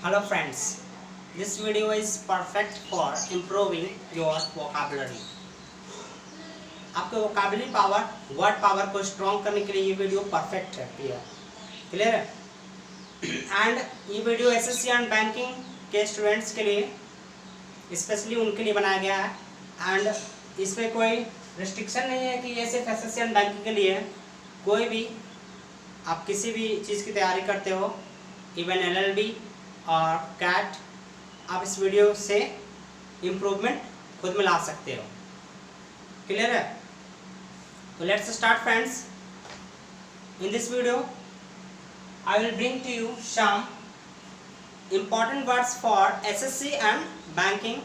Hello friends, this video is perfect for improving your vocabulary. आपके vocabulary power, word power को strong करने के लिए ये वीडियो परफेक्ट है. क्लियर है. एंड ये वीडियो एसएससी एंड बैंकिंग के स्टूडेंट्स के लिए स्पेशली उनके लिए बनाया गया है. एंड इसमें कोई रिस्ट्रिक्शन नहीं है कि ये सिर्फ एसएससी एंड बैंकिंग के लिए है. कोई भी आप किसी भी चीज़ की तैयारी करते हो, इवन एलएलबी और कैट, आप इस वीडियो से इम्प्रूवमेंट खुद में ला सकते हो. क्लियर है. तो let's start friends. In this video I will bring to you some important words for SSC and banking.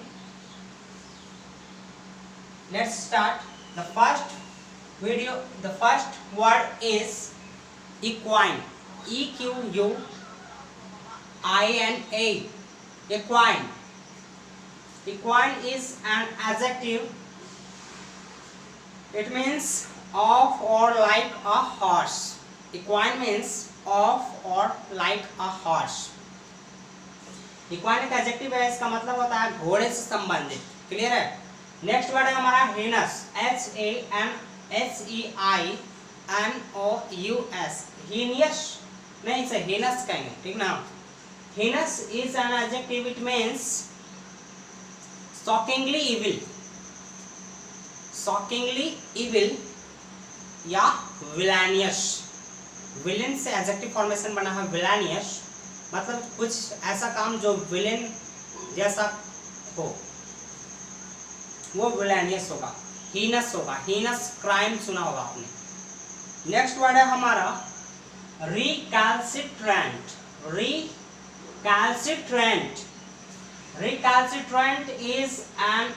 Let's start. The first word is equine. EQUINA. Equine. Equine is an adjective. It means of or like a horse. Equine means of or like a horse. Equine एक adjective है, इसका मतलब होता है घोड़े से संबंधित. Clear है. नेक्स्ट वर्ड है हमारा हेनस. HANSEINOUS. हीनियस नहीं, इसे हेनस कहेंगे. ठीक ना. Heinous is an adjective. It means shockingly evil. Shockingly evil या विलानियस. विलेन से एडजेक्टिव फॉर्मेशन बना है विलानियस. मतलब कुछ ऐसा काम जो विलेन जैसा हो, वो विलानियस होगा. हीनस होगा. हीनस क्राइम सुना होगा आपने. नेक्स्ट वर्ड है हमारा recalcitrant. Recalcitrant. Recalcitrant is an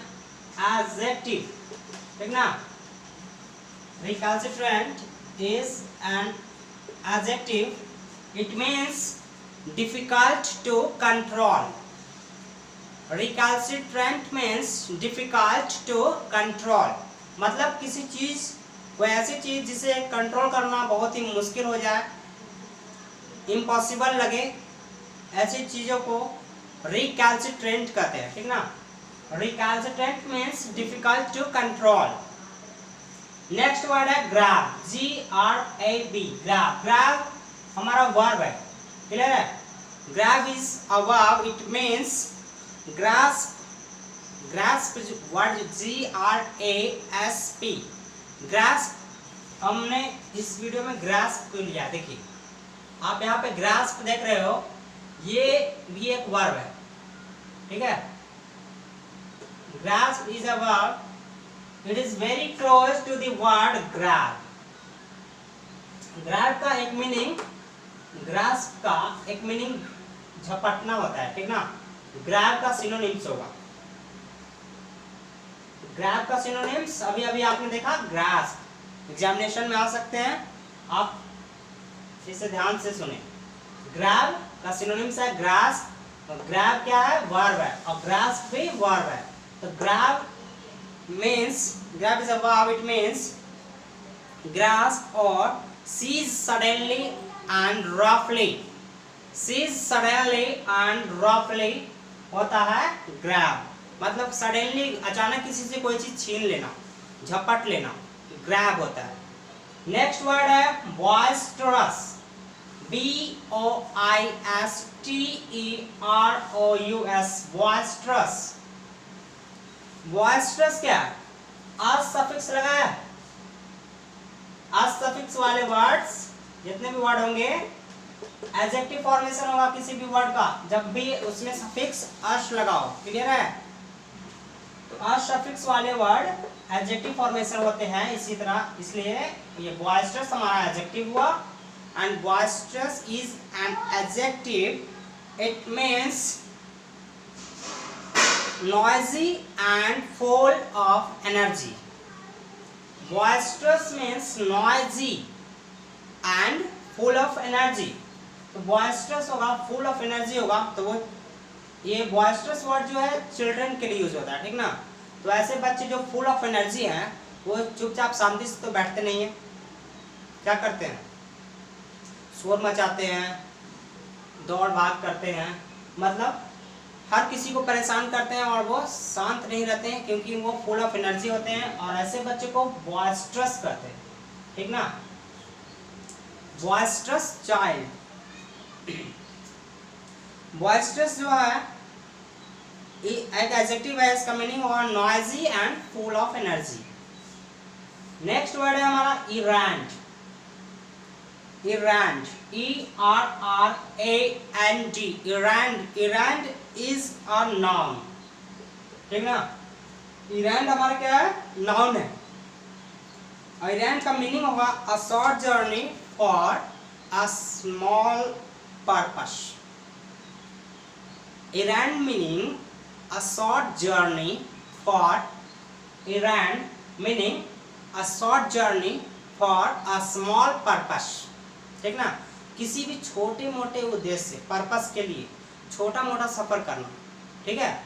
adjective. ठीक ना. Recalcitrant is an adjective. It means difficult to control. Recalcitrant means difficult to control. मतलब किसी चीज़, कोई ऐसी चीज़ जिसे कंट्रोल करना बहुत ही मुश्किल हो जाए, इम्पॉसिबल लगे, ऐसी चीज़ों को recalcitrant कहते हैं. ठीक ना. Recalcitrant means difficult to control. Next word है ग्रैब. GRAB. ग्रैब. ग्रैब हमारा वर्ब है. क्लियर है. Grab is a verb. It means grasp. Grasp word GRASP. Grasp हमने इस वीडियो में ग्रास्प को लिया. देखिए आप यहाँ पे ग्रास्प देख रहे हो, ये भी एक वर्ब है. ठीक है. Grasp is a verb. It is very close to the word grab. Grab का एक मीनिंग, grasp का एक मीनिंग झपटना होता है. ठीक ना. grab का सिनोनिम्स होगा. grab का सिनोनिम्स अभी अभी आपने देखा grasp. एग्जामिनेशन में आ सकते हैं, आप इसे ध्यान से सुने. grab का सिनोनिम्स है grasp. grab क्या है? वर्ब है. और grasp भी वर्ब है. तो grab means, grab is a verb. It means grasp or seize suddenly and roughly. Seize suddenly and roughly होता है grab. मतलब suddenly अचानक किसी से कोई चीज छीन लेना, झपट लेना, grab होता है. नेक्स्ट वर्ड है boisterous. BOISTEROUS. boisterous. boisterous क्या है? आज सफिक्स लगाया. आज सफिक्स वाले वर्ड्स, जितने भी वर्ड होंगे, एडजेक्टिव फॉर्मेशन होगा किसी भी वर्ड का जब भी उसमें सफिक्स अश लगाओ. क्लियर है. तो अश सफिक्स वाले वर्ड एडजेक्टिव फॉर्मेशन होते हैं. इसी तरह इसलिए ये boisterous हमारा एडजेक्टिव हुआ. And boisterous is an adjective. It means noisy and full of energy. Boisterous means noisy and full of energy. तो boisterous होगा, full of energy होगा. तो वो ये boisterous वर्ड जो है चिल्ड्रन के लिए यूज होता है. ठीक ना. तो ऐसे बच्चे जो full of energy हैं, वो चुपचाप शांति से तो बैठते नहीं हैं. क्या करते हैं? शोर मचाते हैं, दौड़ भाग करते हैं, मतलब हर किसी को परेशान करते हैं और वो शांत नहीं रहते हैं, क्योंकि वो फुल ऑफ एनर्जी होते हैं, और ऐसे बच्चे को बॉयस्ट्रस कहते हैं, ठीक ना, बॉयस्ट्रस चाइल्ड। बॉयस्ट्रस जो है एक एडजेक्टिव है, इसका मीनिंग हुआ noisy and full of energy. Next word है हमारा इरेंट। इरेंट, ERRANT, इरेंट। इरेंट इज अ नाउन, ठीक ना, इरेंट हमारा क्या है, नाउन है। इरेंट का मीनिंग होगा a short journey for a small purpose. Errand meaning a short journey for errand meaning a short journey for a small purpose, ठीक ना, किसी भी छोटे मोटे उद्देश्य पर्पस के लिए छोटा मोटा सफर करना, ठीक है,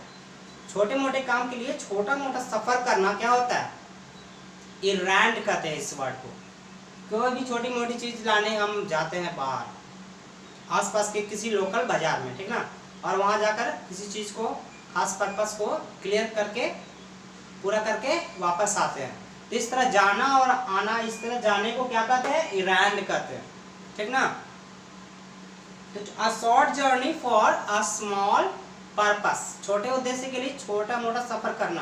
छोटे मोटे काम के लिए छोटा मोटा सफर करना क्या होता है, इरेंट कहते हैं इस वर्ड को। कोई भी छोटी मोटी चीज लाने हम जाते हैं बाहर आसपास के किसी लोकल बाजार में, ठीक ना, और वहां जाकर किसी चीज को खास पर्पस को क्लियर करके पूरा करके वापस आते हैं। तो इस तरह जाना और आना, इस तरह जाने को क्या कहते हैं, इरेंट कहते हैं, ठीक ना। तो अ short journey for a small purpose, छोटे उद्देश्य के लिए छोटा मोटा सफर करना।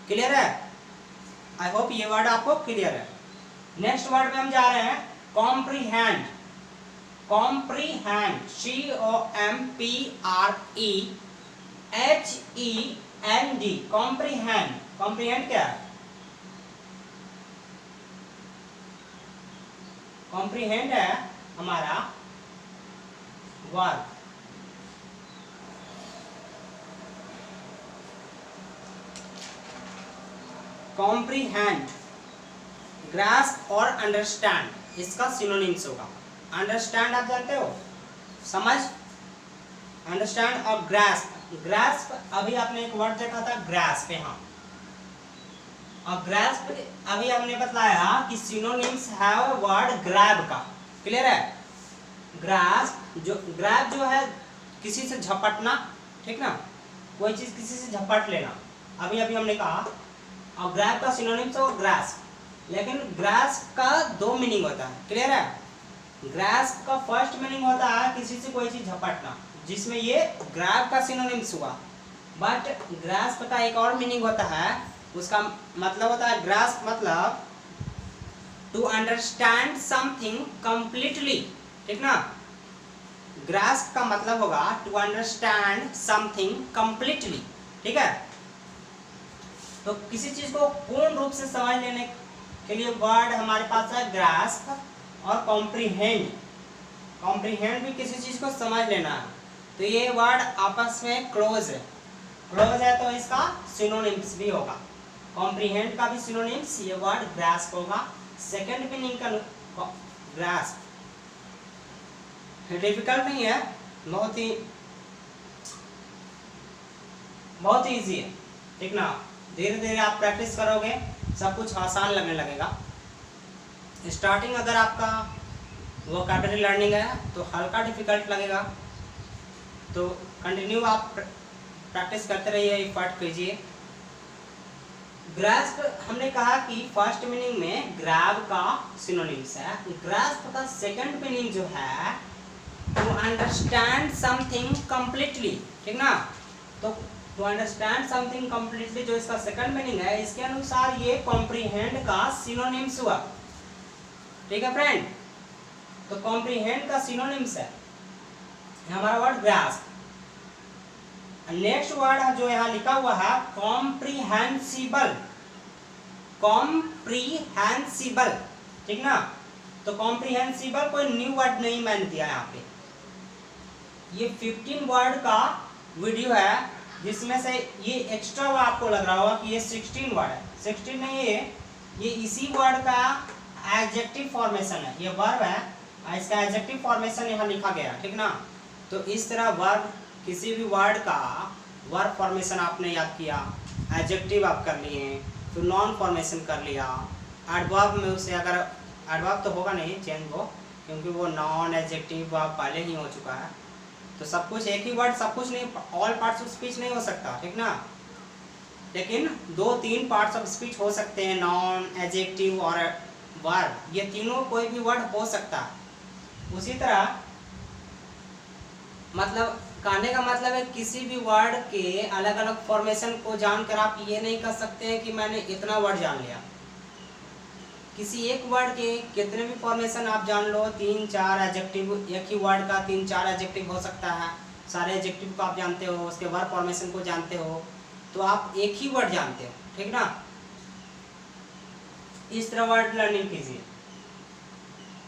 क्लियर है? आई होप ये वर्ड आपको क्लियर है। नेक्स्ट वर्ड में हम जा रहे हैं comprehend. Comprehend, COMPREHEND, comprehend. Comprehend क्या है? कॉम्प्रीहेंड है हमारा वर्ब। कॉम्प्रीहेंड, ग्रास्प और अंडरस्टैंड इसका सिनोनिम्स होगा। अंडरस्टैंड आप जानते हो, समझ, अंडरस्टैंड और ग्रास्प। ग्रास्प अभी आपने एक वर्ड देखा था ग्रास्प यहाँ, और ग्रास्प अभी हमने बताया कि सिनोनिम्स है वर्ड ग्रैब का। क्लियर है? ग्रास्प जो, ग्रैब जो है किसी से झपटना, ठीक ना, कोई चीज किसी से झपट लेना, अभी अभी हमने कहा। और ग्रैब का सिनोनिम्स हो ग्रास्प, लेकिन ग्रास्प का दो मीनिंग होता है। क्लियर है? ग्रास्प का फर्स्ट मीनिंग होता है किसी से कोई चीज झपटना, जिसमें ये ग्रैब का सिनोनिम्स हुआ। बट ग्रास्प का एक और मीनिंग होता है, उसका मतलब होता है ग्रास्प मतलब टू अंडरस्टैंड समथिंग कंप्लीटली, ठीक ना। ग्रास्प का मतलब होगा टू अंडरस्टैंड समथिंग कंप्लीटली, ठीक है। तो किसी चीज को पूर्ण रूप से समझ लेने के लिए वर्ड हमारे पास है ग्रास्प और कॉम्प्रीहेंड। कॉम्प्रीहेंड भी किसी चीज को समझ लेना है, तो ये वर्ड आपस में क्लोज है। क्लोज है तो इसका सिनोनिम्स भी होगा। कॉम्प्रीहेंड का भी सिनोनिम्स ये वर्ड ग्रास्प होगा। सेकंड मीनिंग का ग्रास्प डिफिकल्ट नहीं है, बहुत ही इजी है, ठीक ना। धीरे धीरे आप प्रैक्टिस करोगे सब कुछ आसान लगने लगेगा। स्टार्टिंग अगर आपका वोकैबुलरी लर्निंग है तो हल्का डिफिकल्ट लगेगा, तो कंटिन्यू आप प्रैक्टिस करते रहिए, एफर्ट कीजिए। ग्रास्प हमने कहा कि फर्स्ट मीनिंग में ग्रैब का सिनोनिम्स है। ग्रास्प का सेकंड मीनिंग जो है टू अंडरस्टैंड समथिंग कंप्लीटली, ठीक ना। तो टू अंडरस्टैंड समथिंग कंप्लीटली जो इसका सेकंड मीनिंग है, इसके अनुसार ये कॉम्प्रीहेंड का सिनोनिम्स हुआ, ठीक है फ्रेंड। तो कॉम्प्रीहेंड का सिनोनिम्स है हमारा वर्ड ग्रास्प। नेक्स्ट वर्ड जो यहाँ लिखा हुआ है कॉम्प्रीहेंसिबल। कॉम्प्रीहेंसिबल, ठीक ना। तो कॉम्प्रीहेंसिबल कोई न्यू वर्ड नहीं मैंने दिया यहाँ पे। ये 15 वर्ड का वीडियो है, जिसमें से ये एक्स्ट्रा आपको लग रहा होगा कि ये 16 वर्ड है। 16 नहीं है, ये इसी वर्ड का एडजेक्टिव फॉर्मेशन है। ये वर्ब है, इसका एडजेक्टिव फॉर्मेशन यहाँ लिखा गया, ठीक ना। तो इस तरह वर्ब, किसी भी वर्ड का वर्ब फॉर्मेशन आपने याद किया, एडजेक्टिव आप कर लिए, तो नॉन फॉर्मेशन कर लिया। एडवर्ब में उसे अगर एडवर्ब तो होगा नहीं चेंज वो, क्योंकि वो नॉन एडजेक्टिव वर्ब पहले ही हो चुका है। तो सब कुछ एक ही वर्ड सब कुछ नहीं, ऑल पार्ट्स ऑफ स्पीच नहीं हो सकता, ठीक ना। लेकिन 2-3 पार्ट्स ऑफ स्पीच हो सकते हैं, नाउन, एडजेक्टिव और वर्ब, ये तीनों कोई भी वर्ड हो सकता है। उसी तरह मतलब कहने का मतलब है किसी भी वर्ड के अलग अलग फॉर्मेशन को जानकर आप ये नहीं कर सकते हैं कि मैंने इतना वर्ड जान लिया। किसी एक वर्ड के कितने भी फॉर्मेशन आप जान लो, 3-4 एडजेक्टिव, एक ही वर्ड का 3-4 एडजेक्टिव हो सकता है, सारे एडजेक्टिव को आप जानते हो, उसके वर्ड फॉर्मेशन को जानते हो, तो आप एक ही वर्ड जानते हो, ठीक ना। इस तरह वर्ड लर्निंग कीजिए।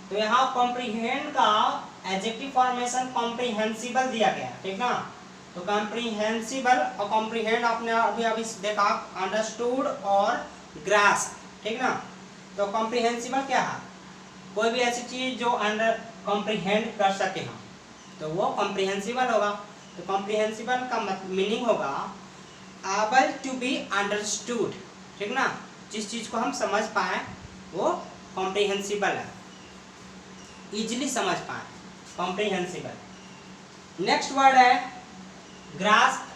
तो यहाँ कॉम्प्रीहेंड का एडजेक्टिव फॉर्मेशन कॉम्प्रीहेंसिबल दिया गया, ठीक ना। तो कॉम्प्रीहेंसिबल और कॉम्प्रीहेंड आपने अभी देखा, अंडरस्टूड और ग्रास्प, ठीक ना। तो कॉम्प्रीहेंसिबल क्या है? कोई भी ऐसी चीज जो अंडर कॉम्प्रीहेंड कर सके हम, तो वो कॉम्प्रीहेंसिबल होगा। तो कॉम्प्रीहेंसिबल का मीनिंग होगा एबल टू बी अंडरस्टूड, ठीक ना। जिस चीज को हम समझ पाए वो कॉम्प्रीहेंसिबल है, इजिली समझ पाए, कॉम्प्रीहेंसिबल। नेक्स्ट वर्ड है ग्रास्प।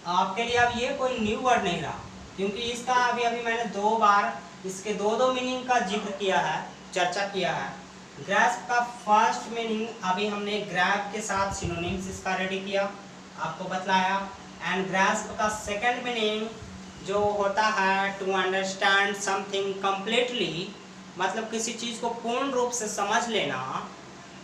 आपके लिए अब ये कोई न्यू वर्ड नहीं रहा, क्योंकि इसका अभी मैंने 2 बार इसके 2 मीनिंग का जिक्र किया है, चर्चा किया है। ग्रास्प का फर्स्ट मीनिंग अभी हमने ग्रैब के साथ सिनोनिम्स इसका रेडी किया, आपको बतलाया। एंड ग्रास्प का सेकंड मीनिंग जो होता है टू अंडरस्टैंड समथिंग कंप्लीटली, मतलब किसी चीज को पूर्ण रूप से समझ लेना,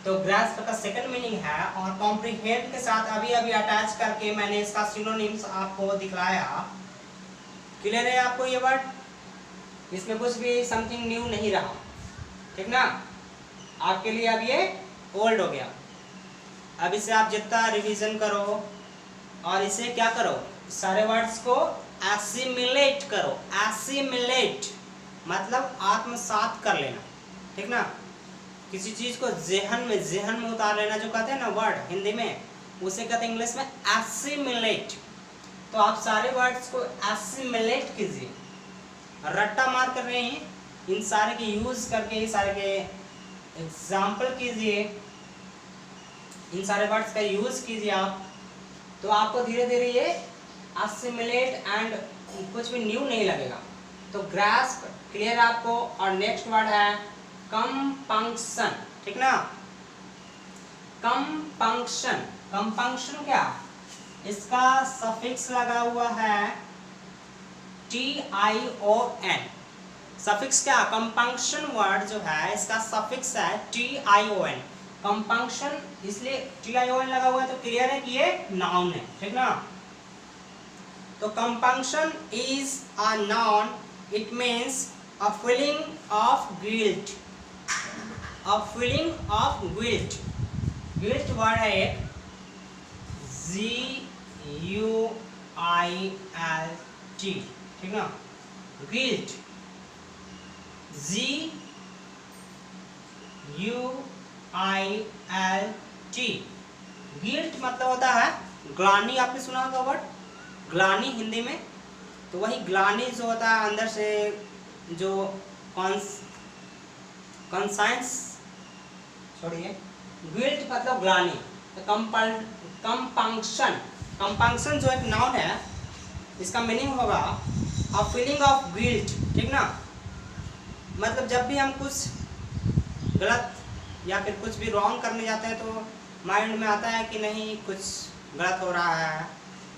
तो ग्रास्प का सेकंड मीनिंग है। और कॉम्प्रीहेंड के साथ अभी अटैच करके मैंने इसका सिनोनिम्स आपको दिखलाया। क्लियर है आपको ये वर्ड? इसमें कुछ भी समथिंग न्यू नहीं रहा, ठीक ना। आपके लिए अब ये ओल्ड हो गया। अब इसे आप जितना रिवीजन करो और इसे क्या करो, सारे वर्ड्स को एसिमिलेट करो। एसिमिलेट मतलब आत्मसात कर लेना, ठीक ना। किसी चीज को जेहन में उतार लेना, जो कहते हैं ना वर्ड हिंदी में, उसे कहते हैं इंग्लिश में एसिमिलेट। तो आप सारे वर्ड्स को एसिमिलेट कीजिए, रट्टा मार कर रहे हैं, इन सारे के यूज करके सारे के एग्जाम्पल कीजिए, इन सारे वर्ड्स का यूज कीजिए आप, तो आपको धीरे धीरे ये एसिमिलेट एंड कुछ भी न्यू नहीं लगेगा। तो ग्रास्प क्लियर आपको। और नेक्स्ट वर्ड है कंपंक्शन, ठीक ना। कंपंक्शन, कंपंक्शन क्या? इसका सफिक्स लगा हुआ है TION। सफिक्स क्या? कंपंक्शन वर्ड जो है इसका सफिक्स है TION। कंपंक्शन इसलिए TION लगा हुआ है, तो क्लियर है कि ये नाउन है, ठीक ना। तो compunction is a noun, it means a feeling of guilt, a feeling of guilt। guilt word है एक GUILT, ठीक ना। guilt GUILT। गिल्ट मतलब होता है ग्लानि। आपने सुना होगा वर्ड ग्लानि हिंदी में। तो वही ग्लानि जो होता है अंदर से, जो कॉन्साइंस छोड़िए, गिल्ट मतलब ग्लानि। तो कंपंक्शन, कंपंक्शन जो एक नाउन है, इसका मीनिंग होगा अ फीलिंग ऑफ गिल्ट, ठीक ना। मतलब जब भी हम कुछ गलत या फिर कुछ भी रॉन्ग करने जाते हैं तो माइंड में आता है कि नहीं कुछ गलत हो रहा है।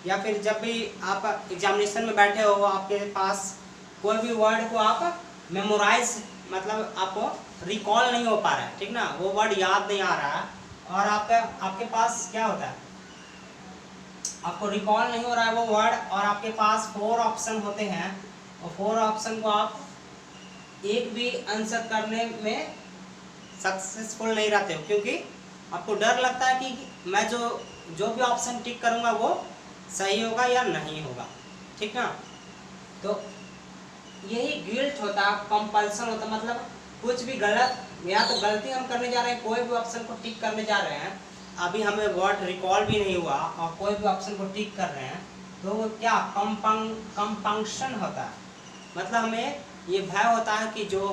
या फिर जब भी आप एग्जामिनेशन में बैठे हो, आपके पास कोई भी वर्ड को आप मेमोराइज मतलब आपको रिकॉल नहीं हो पा रहा है, ठीक ना, वो वर्ड याद नहीं आ रहा है, और आपके पास क्या होता है, आपको रिकॉल नहीं हो रहा है वो वर्ड, और आपके पास 4 ऑप्शन होते हैं, और 4 ऑप्शन को आप एक भी आंसर करने में सक्सेसफुल नहीं रहते हो, क्योंकि आपको डर लगता है कि मैं जो भी ऑप्शन टिक करूँगा वो सही होगा या नहीं होगा, ठीक ना। तो यही गिल्ट होता है, कंपल्सन होता है, मतलब कुछ भी गलत या तो गलती हम करने जा रहे हैं, कोई भी ऑप्शन को टिक करने जा रहे हैं, अभी हमें वर्ड रिकॉल भी नहीं हुआ और कोई भी ऑप्शन को टिक कर रहे हैं, तो वो क्या कंपंक्शन होता है। मतलब हमें ये भय होता है कि जो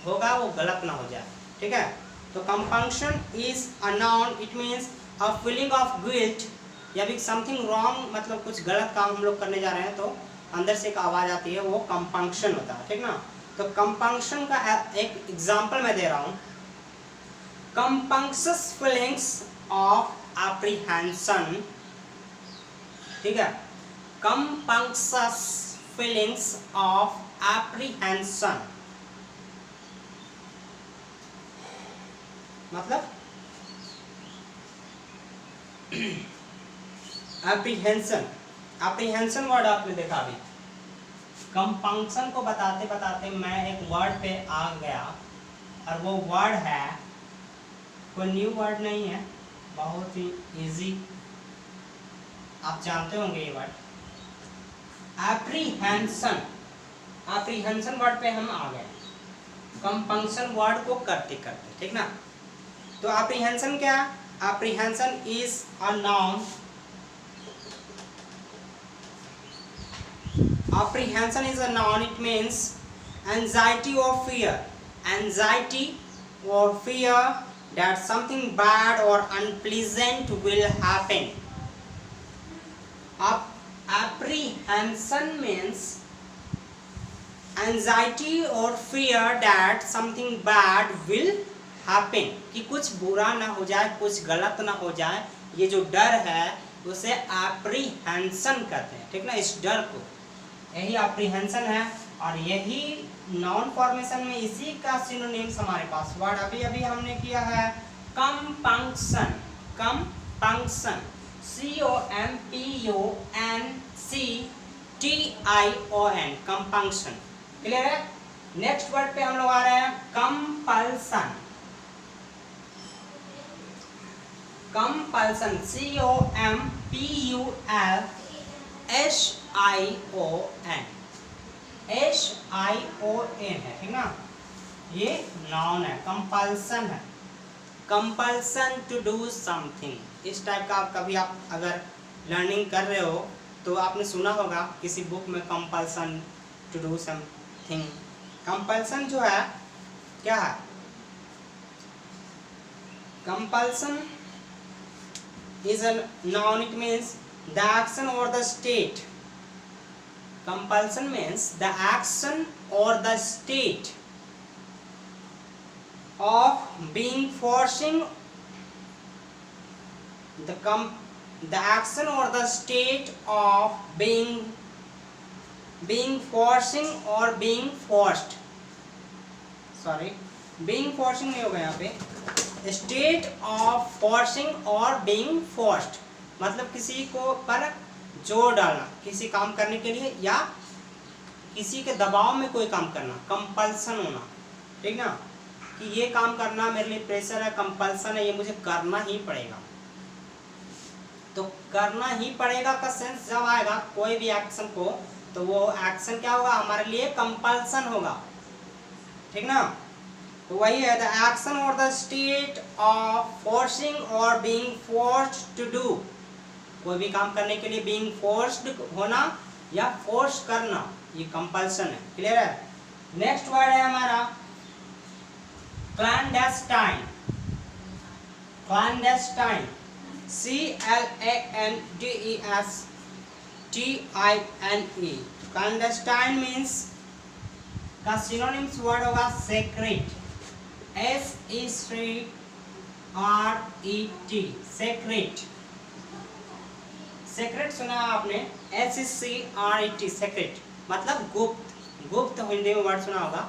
होगा वो गलत ना हो जाए, ठीक है। तो compunction is a noun, it means a feeling of guilt, या फिर समथिंग रॉन्ग, मतलब कुछ गलत काम हम लोग करने जा रहे हैं तो अंदर से एक आवाज़ आती है, वो कंपंक्शन होता है, ठीक ना। तो कंपंक्शन का एक एग्जाम्पल मैं दे रहा हूँ, कंपंक्शस फीलिंग्स ऑफ एप्रीहेंशन, ठीक है, कंपंक्शस फीलिंग्स ऑफ एप्रीहेंशन, मतलब एप्रीहेंशन, एप्रीहेंशन वर्ड आपने देखा अभी। कंपंक्शन को बताते बताते मैं एक वर्ड पे आ गया, और वो वर्ड है, कोई न्यू वर्ड नहीं है, बहुत ही इजी, आप जानते होंगे ये वर्ड, एप्रीहेंशन। एप्रीहेंशन वर्ड पे हम आ गए कंपंक्शन वर्ड को करते करते, ठीक ना। तो एप्रीहेंशन क्या, apprehension is a noun, apprehension is a noun, it means anxiety or fear, anxiety or fear that something bad or unpleasant will happen. Apprehension means anxiety or fear that something bad will happen, कि कुछ बुरा ना हो जाए, कुछ गलत ना हो जाए, ये जो डर है उसे एप्रीहेंशन कहते हैं, ठीक ना। इस डर को, यही एप्रीहेंशन है, और यही नाउन फॉर्मेशन में इसी का सिनोनिम्स हमारे पास वर्ड अभी अभी हमने किया है, compunction, compunction, COMPUNCTION, compunction, clear है। नेक्स्ट वर्ड पे हम लोग आ रहे हैं, कंपल्सन, कंपल्सन, COMPULSION है, ठीक ना, ये नाउन है, कंपल्सन है, कंपल्सन टू डू समथिंग। इस टाइप का कभी आप अगर लर्निंग कर रहे हो तो आपने सुना होगा किसी बुक में compulsion to do something. Compulsion जो है क्या है, compulsion is a noun, it means the action or the state. Compulsion means the action or the state of being forcing, the action or the state of being forcing or being forced, sorry, being forcing नहीं होगा यहाँ पे, state of forcing और being forced, मतलब किसी को पर जोर डालना किसी काम करने के लिए, या किसी के दबाव में कोई काम करना, कंपल्सन होना, ठीक ना, कि ये काम करना मेरे लिए प्रेशर है, कंपल्सन है, ये मुझे करना ही पड़ेगा। तो करना ही पड़ेगा का सेंस जब आएगा कोई भी एक्शन को, तो वो एक्शन क्या होगा, हमारे लिए कंपल्सन होगा, ठीक ना। तो वही है, द एक्शन और द स्टेट ऑफ फोर्सिंग और बीइंग फोर्स्ड टू डू, कोई भी काम करने के लिए बीइंग फोर्स्ड होना या फोर्स करना, ये कंपल्सन है, क्लियर है। नेक्स्ट वर्ड है हमारा clandestine, clandestine, CLANDESTINE, clandestine means का सिनोनिम्स वर्ड होगा सेक्रेट, SECRET, सेक्रेट, सेक्रेट सुना आपने, SECRET, सेक्रेट मतलब गुप्त, गुप्त हिंदी में वर्ड सुना होगा,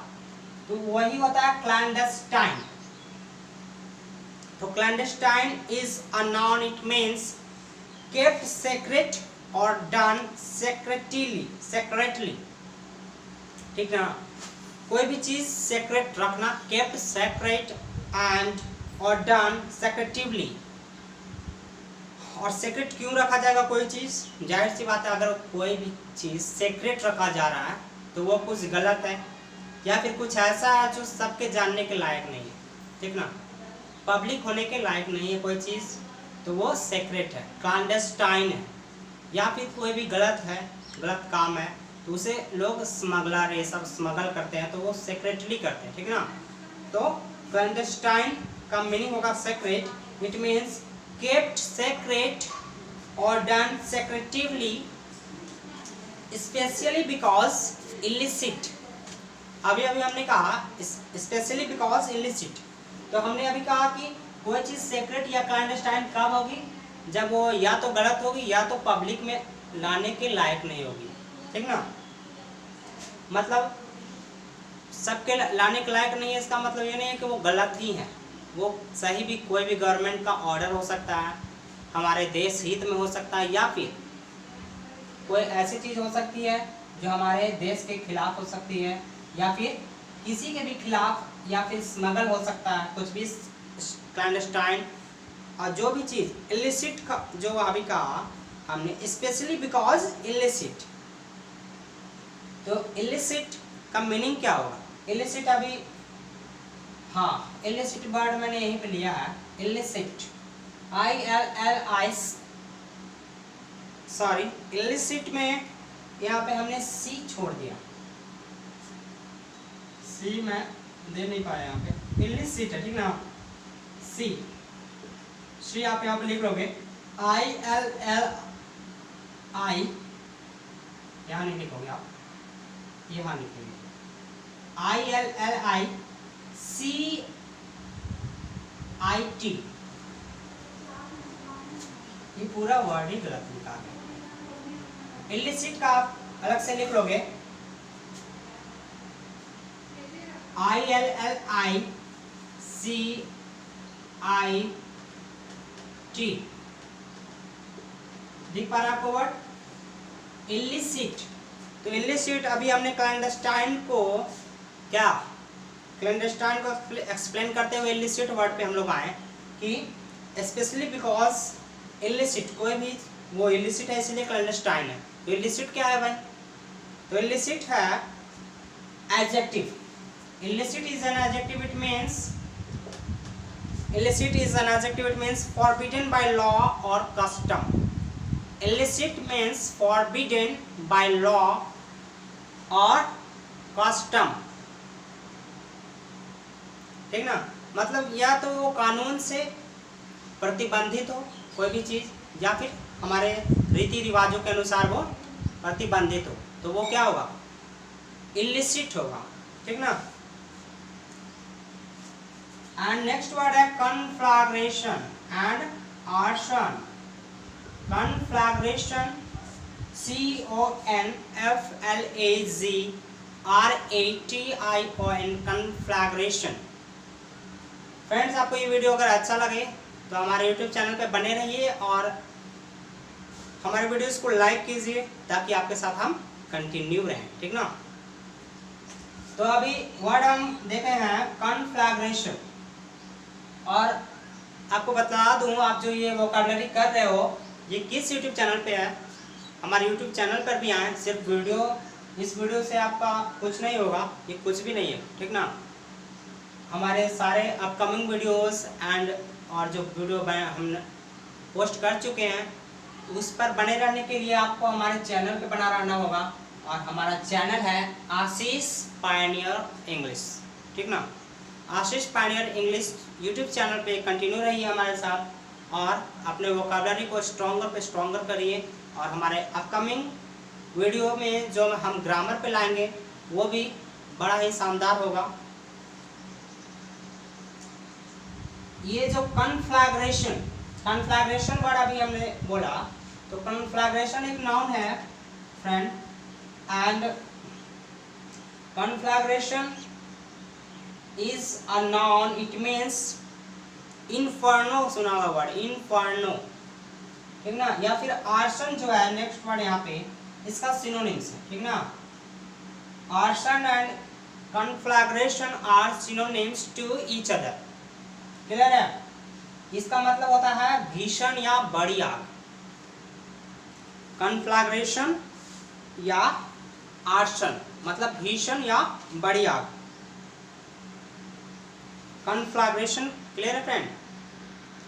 तो वही होता है क्लैंडेस्टाइन। तो clandestine is a noun, it means kept secret और डन सेक्रेटली, ठीक ना, कोई भी चीज सेक्रेट रखना, केप्ट सेक्रेट एंड और डन सेक्रेटिवली। और सेक्रेट क्यों रखा जाएगा कोई चीज, जाहिर सी बात है, अगर कोई भी चीज सेक्रेट रखा जा रहा है तो वो कुछ गलत है, या फिर कुछ ऐसा है जो सबके जानने के लायक नहीं है, ठीक ना, पब्लिक होने के लायक नहीं है कोई चीज, तो वो सेक्रेट है, क्लैंडेस्टाइन है। या फिर कोई भी गलत है, गलत काम है, तो उसे लोग स्मगलर ये सब स्मगल करते हैं, तो वो सेक्रेटली करते हैं, ठीक है ना। तो क्लैंडेस्टाइन का मीनिंग होगा secret, it means kept secret और done secretively specially because illicit. अभी हमने कहा स्पेशली बिकॉज इलिसिट, तो हमने अभी कहा कि कोई चीज़ सेक्रेट या क्लैंडस्टाइन कब होगी, जब वो या तो गलत होगी या तो पब्लिक में लाने के लायक नहीं होगी, ठीक ना। मतलब सबके लाने के लायक नहीं है, इसका मतलब ये नहीं है कि वो गलत ही है, वो सही भी कोई भी गवर्नमेंट का ऑर्डर हो सकता है, हमारे देश हित में हो सकता है, या फिर कोई ऐसी चीज़ हो सकती है जो हमारे देश के खिलाफ हो सकती है, या फिर किसी के भी खिलाफ, या फिर स्मगल हो सकता है, कुछ भी क्लैंडस्टाइन। और जो भी चीज़ इलिसिट का जो अभी कहा हमने स्पेशली बिकॉज इलिसिट, तो इलिसिट का मीनिंग क्या होगा? इलिसिट अभी हाँ इलिसिट वर्ड मैंने यहीं पे लिया है, इलिसिट सॉरी इलिसिट में यहाँ पे हमने सी छोड़ दिया, सी मैं दे नहीं पाया यहाँ पे, इलिसिट है, ठीक ना। सी आप यहाँ पे लिख लोगे, ILLI, यहाँ नहीं लिखोगे आप, यहाँ लिखोगे ILLICIT, ये पूरा वर्ड ही गलत लिखा है। इलिसिट का आप अलग से लिख लोगे ILLICIT, दिख पा रहा है आपको वर्ड इलिसिट। तो इलिसिट अभी हमने क्लैंडस्टाइन को क्या, क्लैंडस्टाइन को एक्सप्लेन करते हुए इलिसिट वर्ड पे हम लोग आए कि स्पेशली बिकॉज इलिसिट, कोई भी वो इलिसिट है इसलिए क्लैंडस्टाइन है। तो इलिसिट क्या है भाई? तो इलिसिट है adjective, illicit is an adjective, it means illicit is an adjective, it means forbidden by law or custom. Illicit means forbidden by law or custom, ठीक ना। मतलब या तो वो कानून से प्रतिबंधित हो कोई भी चीज़, या फिर हमारे रीति रिवाजों के अनुसार वो प्रतिबंधित हो, तो वो क्या होगा? illicit होगा, ठीक ना। एंड नेक्स्ट वर्ड है कन्फ्लैग्रेशन एंड आर्सन। कन्फ्लैग्रेशन CONFLAGRATION, कन्फ्लैग्रेशन। फ्रेंड्स, आपको ये वीडियो अगर अच्छा लगे तो हमारे YouTube चैनल पे बने रहिए और हमारे वीडियोस को लाइक कीजिए ताकि आपके साथ हम कंटिन्यू रहें, ठीक ना। तो अभी वर्ड हम देखे हैं कन्फ्लैग्रेशन, और आपको बता दूं, आप जो ये वोकैबुलरी कर रहे हो ये किस YouTube चैनल पे है, हमारे YouTube चैनल पर भी आए। सिर्फ वीडियो, इस वीडियो से आपका कुछ नहीं होगा, ये कुछ भी नहीं है, ठीक ना। हमारे सारे अपकमिंग वीडियोस एंड और जो वीडियो हम पोस्ट कर चुके हैं उस पर बने रहने के लिए आपको हमारे चैनल पे बना रहना होगा, और हमारा चैनल है आशीष पायनियर इंग्लिश, ठीक ना। आशीष पायनियर इंग्लिश यूट्यूब चैनल पे कंटिन्यू रहिए हमारे साथ, और अपने वोकैबुलरी को स्ट्रॉन्गर पे स्ट्रॉन्गर करिए, और हमारे अपकमिंग वीडियो में जो हम ग्रामर पे लाएंगे वो भी बड़ा ही शानदार होगा। ये जो कन्फ्लैग्रेशन वर्ड अभी हमने बोला, तो कन्फ्लैग्रेशन एक नाउन है friend, and conflagration is a noun, it means inferno, सुना होगा वर्ड inferno, ठीक ना। या फिर आर्सन जो है नेक्स्ट वर्ड यहाँ पे, इसका सिनोनिम्स है, ठीक ना। Arson and conflagration are synonyms to each other, clear है। इसका मतलब होता है भीषण या बड़ी आग। कन्फ्लैग्रेशन या आर्सन मतलब भीषण या बड़ी आग, कन्फ्लैग्रेशन, क्लियर है फ्रेंड।